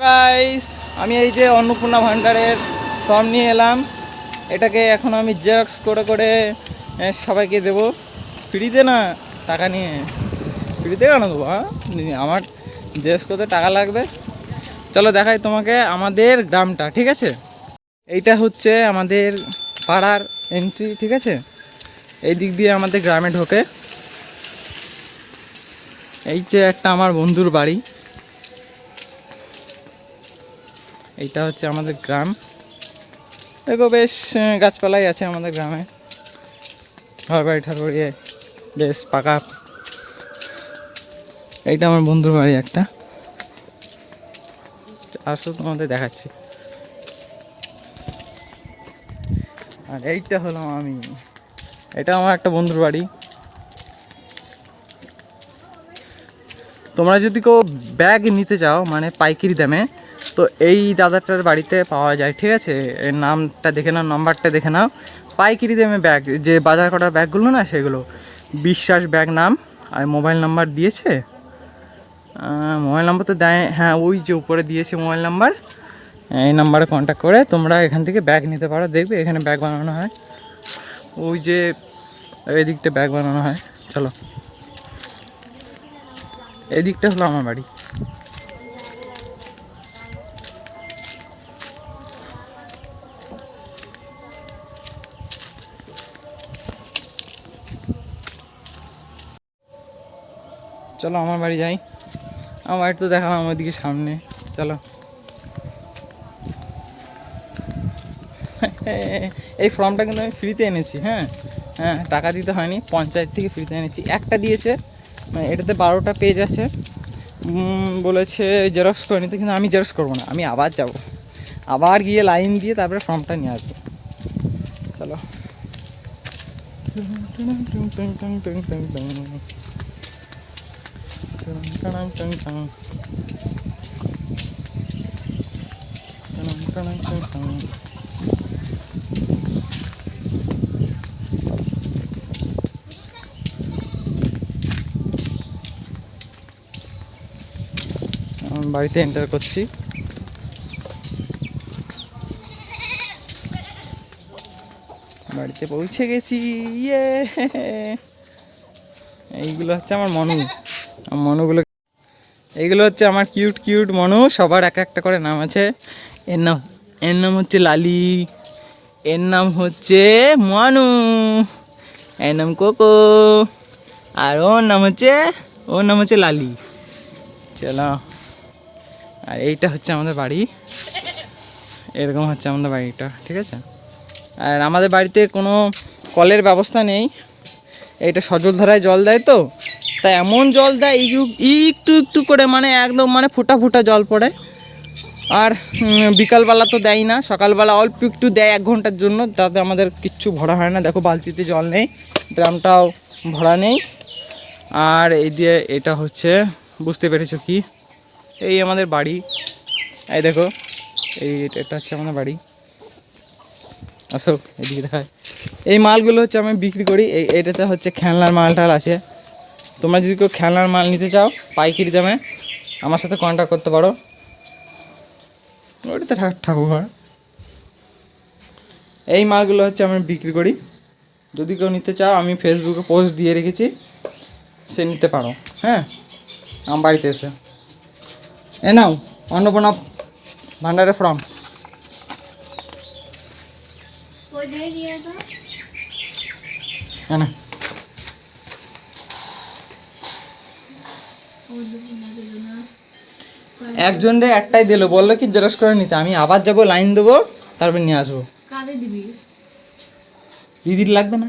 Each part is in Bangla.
গাইস, আমি এই যে অন্নপূর্ণা ভান্ডারের ফর্ম নিয়ে এলাম। এটাকে এখন আমি জেরক্স করে করে সবাইকে দেবো ফ্রিতে, না টাকা নিয়ে। ফ্রিতে কেন দেবো? হ্যাঁ, আমার জেরক্স করতে টাকা লাগবে। চলো দেখাই তোমাকে আমাদের গ্রামটা, ঠিক আছে? এইটা হচ্ছে আমাদের পাড়ার এন্ট্রি, ঠিক আছে? এই দিক দিয়ে আমাদের গ্রামে ঢোকে। এই যে একটা আমার বন্ধুর বাড়ি, এইটা হচ্ছে আমাদের গ্রাম। দেখো বেশ গাছপালাই আছে আমাদের গ্রামে, ঘর বাড়ি ঠার বাড়ি বেশ পাকা। এইটা আমার বন্ধুর বাড়ি একটা, আসো তোমাদের দেখাচ্ছি। আর এইটা হলো আমি, এটা আমার একটা বন্ধুর বাড়ি। তোমরা যদি কেউ ব্যাগ নিতে চাও মানে পাইকারি দামে, তো এই দাদাটার বাড়িতে পাওয়া যায়, ঠিক আছে? এর নামটা দেখে নাও, নাম্বারটা দেখে নাও। পাইকারি দামে ব্যাগ, যে বাজার করার ব্যাগগুলো না সেগুলো, বিশ্বাস ব্যাগ নাম। আর মোবাইল নাম্বার দিয়েছে, মোবাইল নাম্বার তো দেয়, হ্যাঁ ওই যে উপরে দিয়েছে মোবাইল নাম্বার। এই নাম্বারে কন্ট্যাক্ট করে তোমরা এখান থেকে ব্যাগ নিতে পারো। দেখবে এখানে ব্যাগ বানানো হয়, ওই যে এদিকটা ব্যাগ বানানো হয়। চলো, এদিকটা হলো আমার বাড়ি। চলো আমার বাড়ি যাই। আমার বাড়ি তো দেখালাম ওইদিকে সামনে। চলো, এই ফর্মটা কিন্তু আমি ফ্রিতে এনেছি। হ্যাঁ হ্যাঁ, টাকা দিতে হয়নি, পঞ্চায়েত থেকে ফ্রিতে এনেছি। একটা দিয়েছে, মানে এটাতে 12টা পেজ আছে। বলেছে জেরক্স করে নিতে, কিন্তু আমি জেরক্স করবো না, আমি আবার যাব, আবার গিয়ে লাইন দিয়ে তারপরে ফর্মটা নিয়ে আসবো। চলো, বাড়িতে এন্টার করছি। বাড়িতে পৌঁছে গেছি, ইয়ে। এইগুলো হচ্ছে আমার মনুগুলো, এইগুলো হচ্ছে আমার কিউট কিউট মনু। সবার এক একটা করে নাম আছে। এর নাম হচ্ছে লালি, এর নাম হচ্ছে মনু, এর নাম কোকো, আর ওর নাম হচ্ছে লালি। চলো, আর এইটা হচ্ছে আমাদের বাড়ি। এরকম হচ্ছে আমাদের বাড়িটা, ঠিক আছে? আর আমাদের বাড়িতে কোনো কলের ব্যবস্থা নেই। এইটা সজলধারায় জল দেয়, তো তাই এমন জল দেয় একটু একটু করে, মানে একদম মানে ফোঁটা ফোঁটা জল পড়ে। আর বিকালবেলা তো দেয় না, সকালবেলা অল্প একটু দেয় 1 ঘন্টার জন্য, তাতে আমাদের কিচ্ছু ভরা হয় না। দেখো বালতিতে জল নেই, ড্রামটাও ভরা নেই। আর এই দিয়ে এটা হচ্ছে, বুঝতে পেরেছো কি, এই আমাদের বাড়ি। এই দেখো, এটা হচ্ছে আমাদের বাড়ি। আসো এদিকে দেখায়। এই মালগুলো হচ্ছে আমি বিক্রি করি। এটাতে হচ্ছে খেলনার মালটাল আছে। তোমরা যদি কেউ খেলনার মাল নিতে চাও পাইকারি দামে, আমার সাথে কন্ট্যাক্ট করতে পারো। ওটাতে ঠাকুর ঘর। এই মালগুলো হচ্ছে আমি বিক্রি করি। যদি কেউ নিতে চাও, আমি ফেসবুকে পোস্ট দিয়ে রেখেছি, সে নিতে পারো। হ্যাঁ, আমার বাড়িতে এসে এ নাও অন্নপূর্ণা ভান্ডারের ফর্ম। না, একজনরে একটাই দিল, বললো কি জেরক্স করে নিতে। আমি আবার যাবো, লাইন দেবো, তারপর নিয়ে আসবো। দিদির লাগবে না,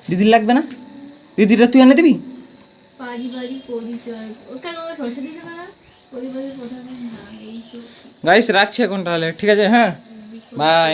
দিদির লাগবে না, দিদিটা তুই এনে দিবি। গাইস রাখছি এখন তাহলে, ঠিক আছে? হ্যাঁ, বাই।